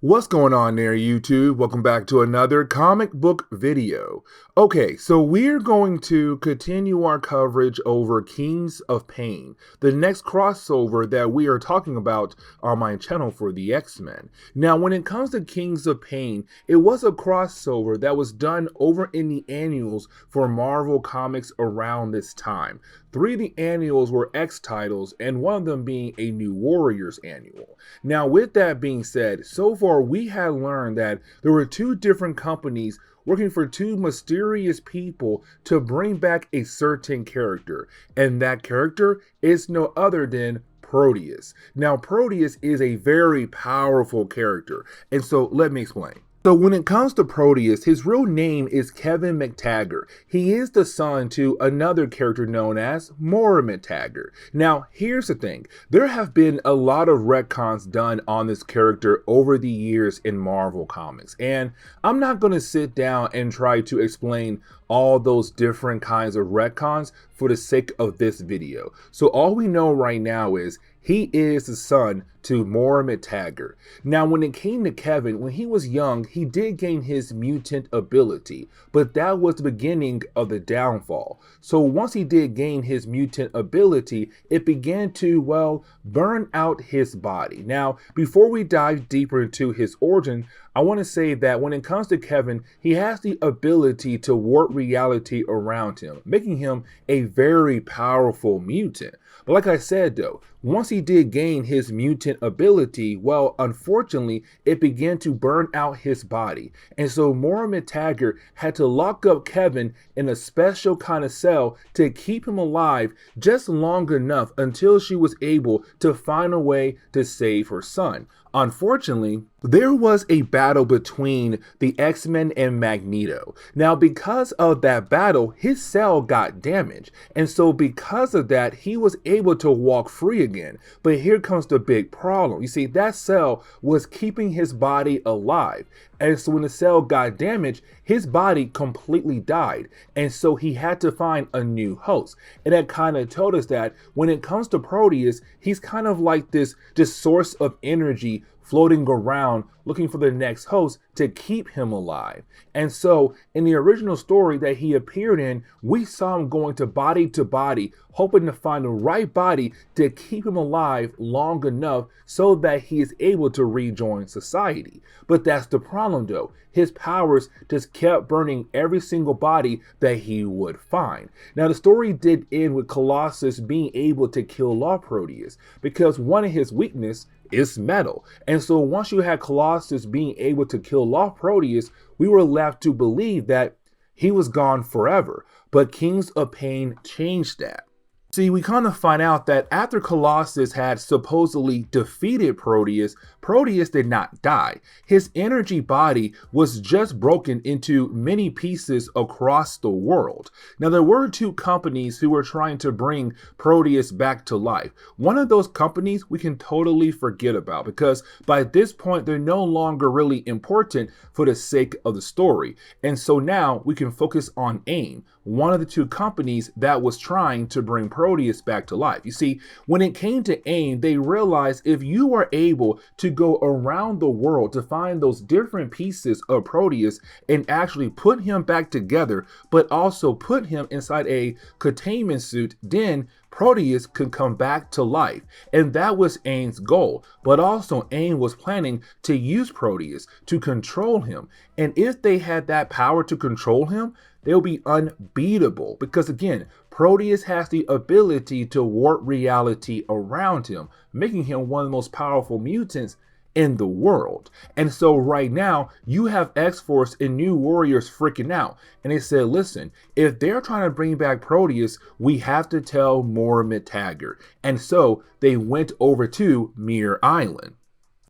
What's going on there, YouTube? Welcome back to another comic book video. Okay, so we're going to continue our coverage over Kings of Pain, the next crossover that we are talking about on my channel for the X-Men. Now, when it comes to Kings of Pain, it was a crossover that was done over in the annuals for Marvel Comics around this time. 3 of the annuals were X titles, and one of them being a New Warriors annual. Now, with that being said, so far we had learned that there were 2 different companies working for 2 mysterious people to bring back a certain character, and that character is no other than Proteus. Now, Proteus is a very powerful character, and so let me explain. So when it comes to Proteus, his real name is Kevin McTaggart. He is the son to another character known as Muir McTaggart. Now, here's the thing. There have been a lot of retcons done on this character over the years in Marvel Comics. And I'm not going to sit down and try to explain all those different kinds of retcons for the sake of this video. So all we know right now is he is the son to Muir McTaggart. Now, when it came to Kevin, when he was young, he did gain his mutant ability, but that was the beginning of the downfall. So once he did gain his mutant ability, it began to, well, burn out his body. Now, before we dive deeper into his origin, I want to say that when it comes to Kevin, he has the ability to warp reality around him, making him a very powerful mutant. But like I said though, once he did gain his mutant ability, well, unfortunately, it began to burn out his body. And so Muir McTaggart had to lock up Kevin in a special kind of cell to keep him alive just long enough until she was able to find a way to save her son. Unfortunately, there was a battle between the X-Men and Magneto. Now, because of that battle, his cell got damaged. And so because of that, he was able to walk free again. But here comes the big problem. You see, that cell was keeping his body alive. And so when the cell got damaged, his body completely died. And so he had to find a new host. And that kind of told us that when it comes to Proteus, he's kind of like this source of energy floating around looking for the next host to keep him alive. And so in the original story that he appeared in, we saw him going to body, hoping to find the right body to keep him alive long enough so that he is able to rejoin society. But that's the problem though. His powers just kept burning every single body that he would find. Now, the story did end with Colossus being able to kill off Proteus because one of his weaknesses is metal. And so once you had Colossus being able to kill off Proteus, we were left to believe that he was gone forever. But Kings of Pain changed that. See, we kind of find out that after Colossus had supposedly defeated Proteus, Proteus did not die. His energy body was just broken into many pieces across the world. Now, there were 2 companies who were trying to bring Proteus back to life. One of those companies we can totally forget about because by this point, they're no longer really important for the sake of the story. And so now we can focus on AIM, one of the 2 companies that was trying to bring Proteus back to life. You see, when it came to AIM, they realized if you are able to go around the world to find those different pieces of Proteus and actually put him back together, but also put him inside a containment suit, then Proteus could come back to life. And that was AIM's goal. But also AIM was planning to use Proteus to control him. And if they had that power to control him, they'll be unbeatable because again, Proteus has the ability to warp reality around him, making him one of the most powerful mutants in the world. And so right now you have X-Force and New Warriors freaking out. And they said, listen, if they're trying to bring back Proteus, we have to tell Muir McTaggart. And so they went over to Muir Island.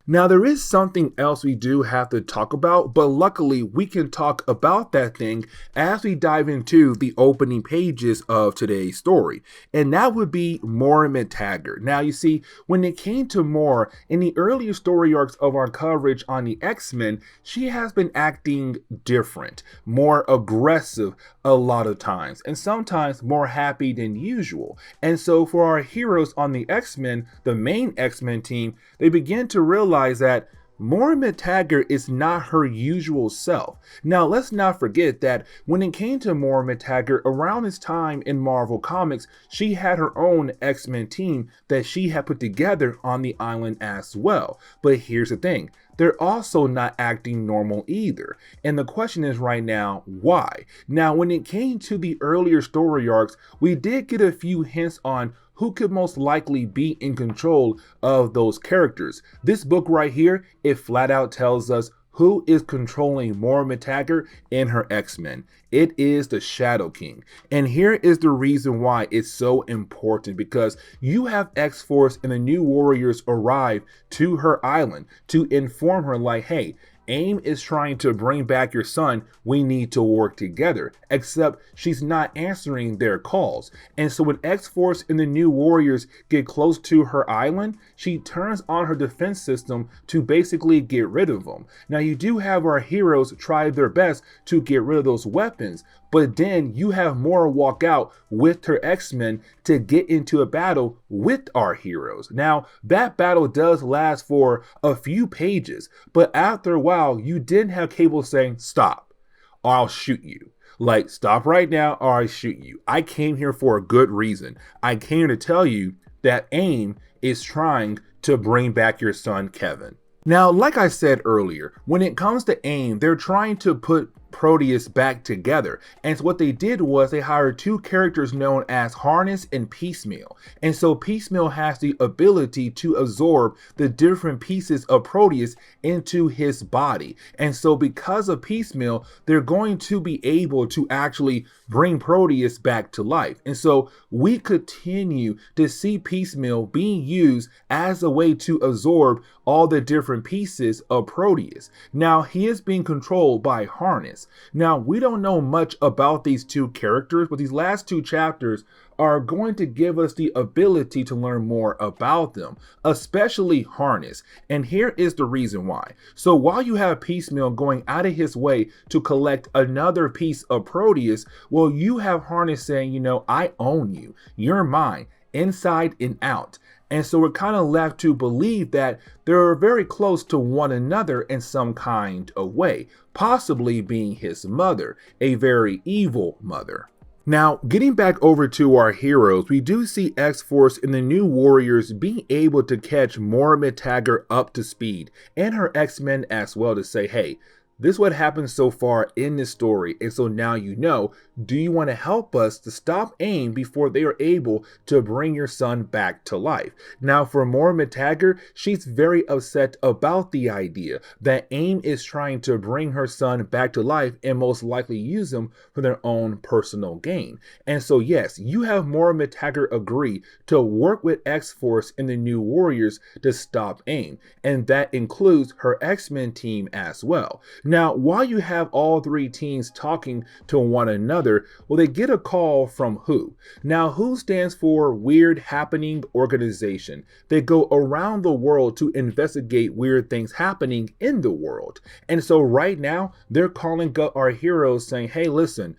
Now, there is something else we do have to talk about, but luckily we can talk about that thing as we dive into the opening pages of today's story, and that would be Muir McTaggart. Now, you see, when it came to Muir, in the earlier story arcs of our coverage on the X-Men, she has been acting different, more aggressive a lot of times, and sometimes more happy than usual. And so for our heroes on the X-Men, the main X-Men team, they begin to realize that Moira Taggart is not her usual self. Now, let's not forget that when it came to Moira Taggart, around this time in Marvel Comics, she had her own X-Men team that she had put together on the island as well. But here's the thing. They're also not acting normal either. And the question is right now, why? Now, when it came to the earlier story arcs, we did get a few hints on who could most likely be in control of those characters. This book right here, it flat out tells us who is controlling Moira Taggart and her X-Men. It is the Shadow King. And here is the reason why it's so important, because you have X-Force and the New Warriors arrive to her island to inform her like, hey, AIM is trying to bring back your son. We need to work together. Except she's not answering their calls. And so when X-Force and the New Warriors get close to her island, she turns on her defense system to basically get rid of them. Now, you do have our heroes try their best to get rid of those weapons, but then you have Moira walk out with her X-Men to get into a battle with our heroes. Now, that battle does last for a few pages, but after a while, you didn't have Cable saying, stop, or I'll shoot you. Like, stop right now, or I shoot you. I came here for a good reason. I came here to tell you that AIM is trying to bring back your son, Kevin. Now, like I said earlier, when it comes to AIM, they're trying to put Proteus back together. And so what they did was they hired two characters known as Harness and Piecemeal. And so Piecemeal has the ability to absorb the different pieces of Proteus into his body. And so because of Piecemeal, they're going to be able to actually bring Proteus back to life. And so we continue to see Piecemeal being used as a way to absorb all the different pieces of Proteus. Now, he is being controlled by Harness. Now, we don't know much about these two characters, but these last two chapters are going to give us the ability to learn more about them, especially Harness. And here is the reason why. So while you have Piecemeal going out of his way to collect another piece of Proteus, well, you have Harness saying, you know, I own you. You're mine, inside and out. And so we're kind of left to believe that they're very close to one another in some kind of way, possibly being his mother, a very evil mother. Now, getting back over to our heroes, we do see X-Force and the New Warriors being able to catch Moira Taggart up to speed, and her X-Men as well, to say, hey, this is what happened so far in this story, and so now you know, do you want to help us to stop AIM before they are able to bring your son back to life? Now, for Moira Taggart, she's very upset about the idea that AIM is trying to bring her son back to life and most likely use him for their own personal gain. And so yes, you have Moira Taggart agree to work with X-Force and the New Warriors to stop AIM, and that includes her X-Men team as well. Now, while you have all three teams talking to one another, well, they get a call from WHO. Now, WHO stands for Weird Happening Organization. They go around the world to investigate weird things happening in the world. And so right now, they're calling up our heroes saying, hey, listen,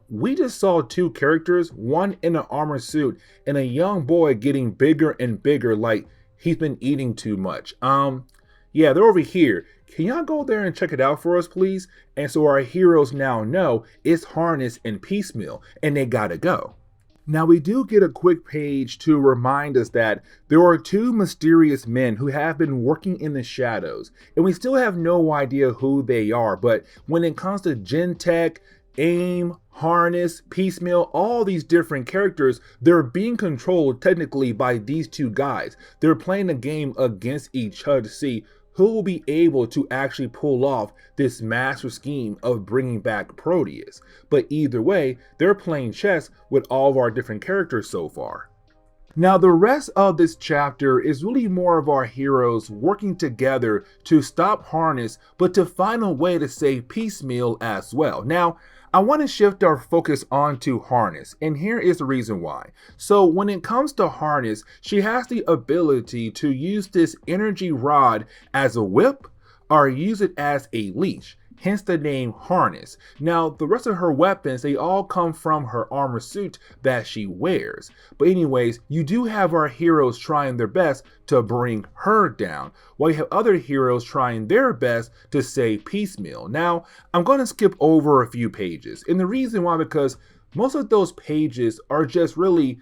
we just saw two characters, one in an armor suit and a young boy getting bigger and bigger, like he's been eating too much. Yeah, they're over here. Can y'all go there and check it out for us, please? And so our heroes now know it's Harness and Piecemeal, and they gotta go. Now, we do get a quick page to remind us that there are two mysterious men who have been working in the shadows, and we still have no idea who they are, but when it comes to Gentech, AIM, Harness, Piecemeal, all these different characters, they're being controlled technically by these two guys. They're playing a game against each other to see who will be able to actually pull off this master scheme of bringing back Proteus. But either way, they're playing chess with all of our different characters so far. Now, the rest of this chapter is really more of our heroes working together to stop Harness, but to find a way to save Piecemeal as well. Now, I want to shift our focus onto Harness, and here is the reason why. So when it comes to Harness, she has the ability to use this energy rod as a whip or use it as a leash. hence the name harness. Now, the rest of her weapons, they all come from her armor suit that she wears. But anyways, you do have our heroes trying their best to bring her down, while you have other heroes trying their best to save Piecemeal. Now, I'm going to skip over a few pages, and the reason why, because most of those pages are just really,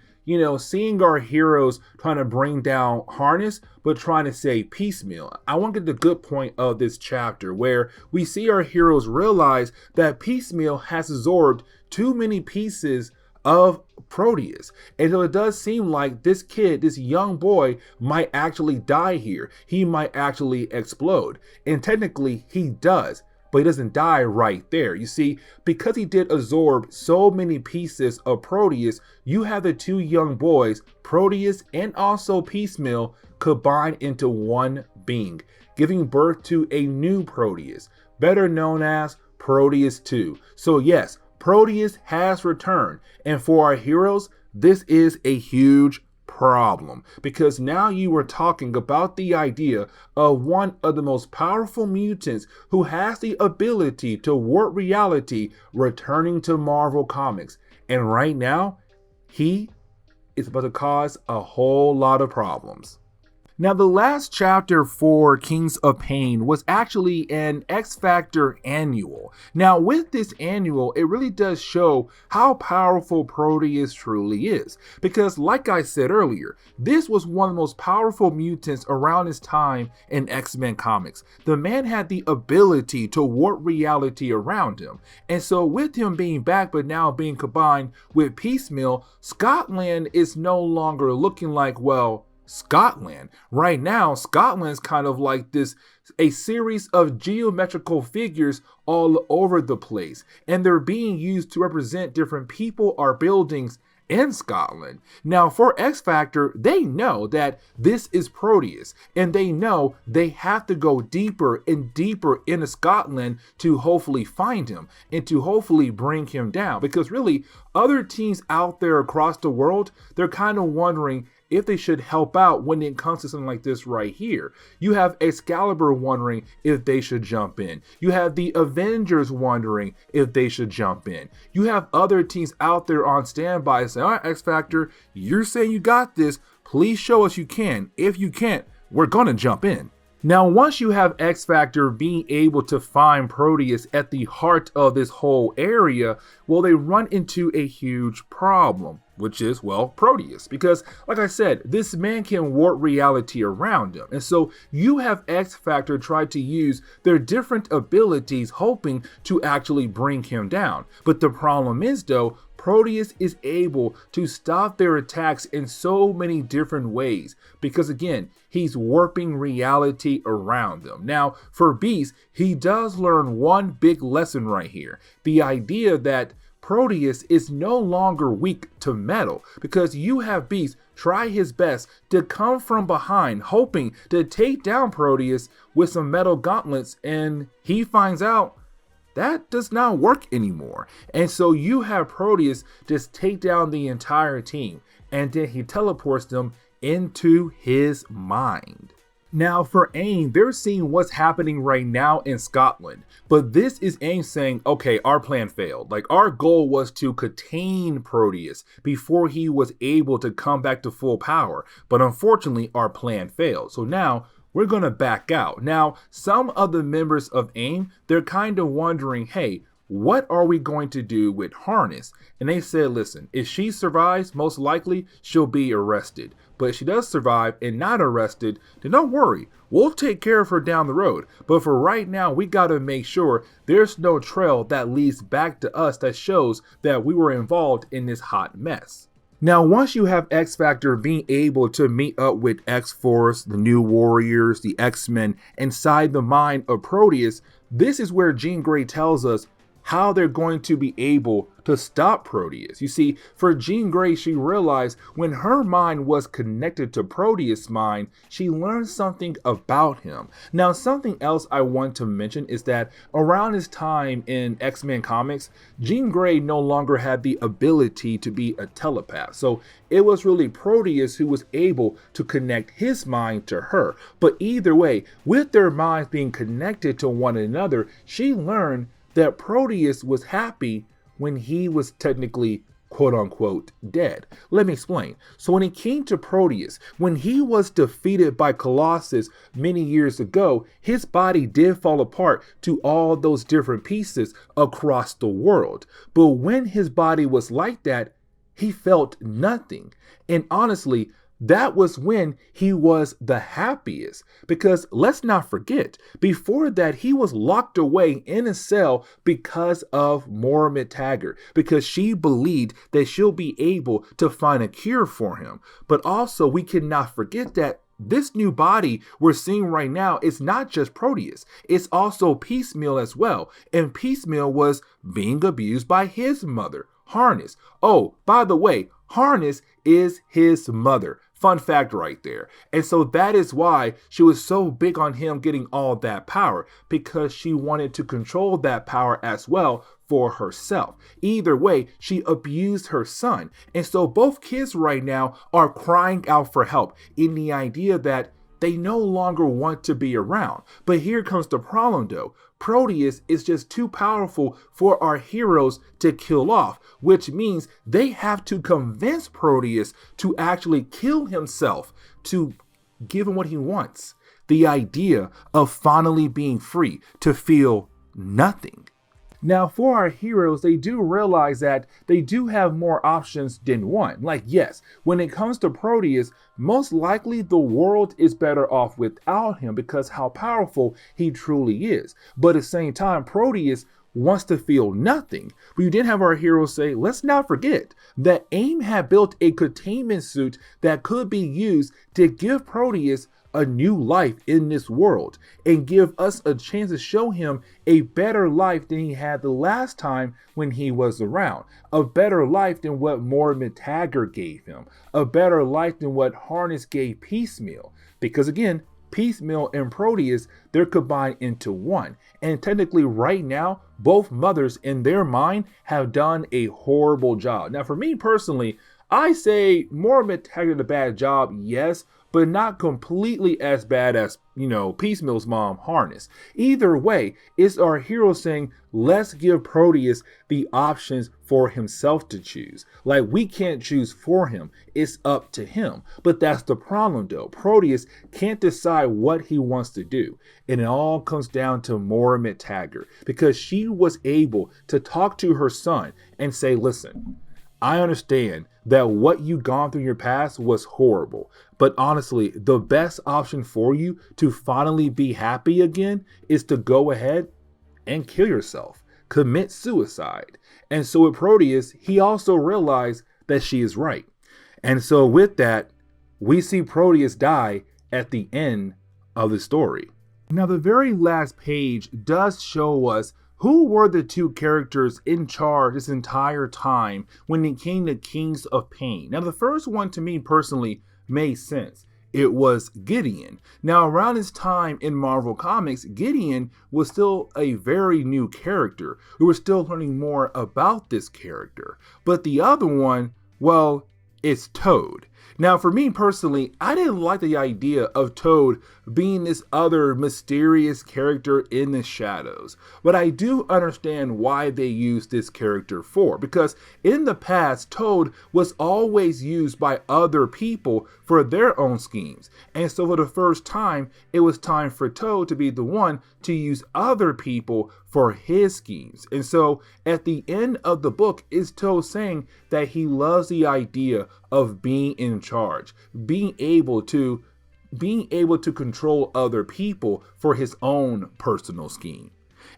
seeing our heroes trying to bring down Harness, but trying to save Piecemeal. I want to get the good point of this chapter, where we see our heroes realize that Piecemeal has absorbed too many pieces of Proteus. And so it does seem like this kid, this young boy, might actually die here. He might actually explode. And technically, he does. But he doesn't die right there. You see, because he did absorb so many pieces of Proteus, you have the two young boys, Proteus and also Piecemeal, combined into one being, giving birth to a new Proteus, better known as Proteus 2. So yes, Proteus has returned, and for our heroes, this is a huge problem, because now you are talking about the idea of one of the most powerful mutants who has the ability to warp reality returning to Marvel Comics, and right now he is about to cause a whole lot of problems. Now, the last chapter for Kings of Pain was actually an X Factor annual. Now, with this annual, it really does show how powerful Proteus truly is. Because, like I said earlier, this was one of the most powerful mutants around his time in X-Men comics. The man had the ability to warp reality around him. And so, with him being back, but now being combined with Piecemeal, Scotland is no longer looking like, well, Scotland. Right now, Scotland is kind of like a series of geometrical figures all over the place, and they're being used to represent different people or buildings in Scotland. Now, for X Factor, they know that this is Proteus, and they know they have to go deeper and deeper into Scotland to hopefully find him and to hopefully bring him down, because really, other teams out there across the world, they're kind of wondering if they should help out when it comes to something like this right here. You have Excalibur wondering if they should jump in. You have the Avengers wondering if they should jump in. You have other teams out there on standby saying, all right, X Factor, you're saying you got this. Please show us you can. If you can't, we're going to jump in. Now, once you have X Factor being able to find Proteus at the heart of this whole area, well, they run into a huge problem, which is, well, Proteus. Because, like I said, this man can warp reality around him. And so you have X Factor try to use their different abilities, hoping to actually bring him down. But the problem is, though, Proteus is able to stop their attacks in so many different ways, because again, he's warping reality around them. Now, for Beast, he does learn one big lesson right here. The idea that Proteus is no longer weak to metal, because you have Beast try his best to come from behind, hoping to take down Proteus with some metal gauntlets, and he finds out that does not work anymore. And so you have Proteus just take down the entire team, and then he teleports them into his mind. Now for AIM, they're seeing what's happening right now in Scotland, but this is AIM saying, okay, our plan failed. Like, our goal was to contain Proteus before he was able to come back to full power, but unfortunately our plan failed. So now we're going to back out. Now, some of the members of AIM, they're kind of wondering, hey, what are we going to do with Harness? And they said, listen, if she survives, most likely she'll be arrested. But if she does survive and not arrested, then don't worry. We'll take care of her down the road. But for right now, we got to make sure there's no trail that leads back to us that shows that we were involved in this hot mess. Now, once you have X Factor being able to meet up with X-Force, the New Warriors, the X-Men inside the mind of Proteus, this is where Jean Grey tells us how they're going to be able to stop Proteus. You see, for Jean Grey, she realized when her mind was connected to Proteus' mind, she learned something about him. Now, something else I want to mention is that around this time in X-Men comics, Jean Grey no longer had the ability to be a telepath. So it was really Proteus who was able to connect his mind to her. But either way, with their minds being connected to one another, she learned that Proteus was happy when he was technically quote unquote dead. Let me explain. So when it came to Proteus, when he was defeated by Colossus many years ago, his body did fall apart to all those different pieces across the world. But when his body was like that, he felt nothing. And honestly, that was when he was the happiest, because let's not forget, before that, he was locked away in a cell because of Moira McTaggart, because she believed that she'll be able to find a cure for him. But also, we cannot forget that this new body we're seeing right now is not just Proteus, it's also Piecemeal as well. And Piecemeal was being abused by his mother, Harness. Oh, by the way, Harness is his mother. Fun fact right there. And so that is why she was so big on him getting all that power, because she wanted to control that power as well for herself. Either way, she abused her son. And so both kids right now are crying out for help in the idea that they no longer want to be around. But here comes the problem though. Proteus is just too powerful for our heroes to kill off, which means they have to convince Proteus to actually kill himself to give him what he wants. The idea of finally being free, to feel nothing. Now, for our heroes, they do realize that they do have more options than one. Like, yes, when it comes to Proteus, most likely the world is better off without him because how powerful he truly is. But at the same time, Proteus wants to feel nothing. We did have our heroes say, let's not forget that AIM had built a containment suit that could be used to give Proteus a new life in this world and give us a chance to show him a better life than he had the last time when he was around. A better life than what Moira McTaggart gave him. A better life than what Harness gave Piecemeal. Because again, Piecemeal and Proteus, they're combined into one. And technically right now, both mothers in their mind have done a horrible job. Now for me personally, I say Moira McTaggart did a bad job, yes, but not completely as bad as, Piecemeal's mom, Harness. Either way, it's our hero saying, let's give Proteus the options for himself to choose. Like, we can't choose for him. It's up to him. But that's the problem, though. Proteus can't decide what he wants to do. And it all comes down to Moira McTaggart, because she was able to talk to her son and say, listen, I understand that what you've gone through in your past was horrible, but honestly, the best option for you to finally be happy again is to go ahead and kill yourself, commit suicide. And so with Proteus, he also realized that she is right. And so with that, we see Proteus die at the end of the story. Now, the very last page does show us who were the two characters in charge this entire time when it came to Kings of Pain. Now, the first one to me personally made sense. It was Gideon. Now, around this time in Marvel Comics, Gideon was still a very new character. We were still learning more about this character. But the other one, well, it's Toad. Now, for me personally, I didn't like the idea of Toad being this other mysterious character in the shadows. But I do understand why they used this character for, because in the past, Toad was always used by other people for their own schemes. And so for the first time, it was time for Toad to be the one to use other people for his schemes. And so at the end of the book is Toad saying that he loves the idea of being in charge, being able to control other people for his own personal scheme.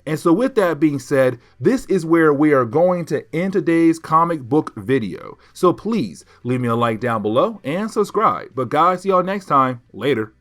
And so with that being said, this is where we are going to end today's comic book video. So please leave me a like down below and subscribe. But guys, see y'all next time. Later.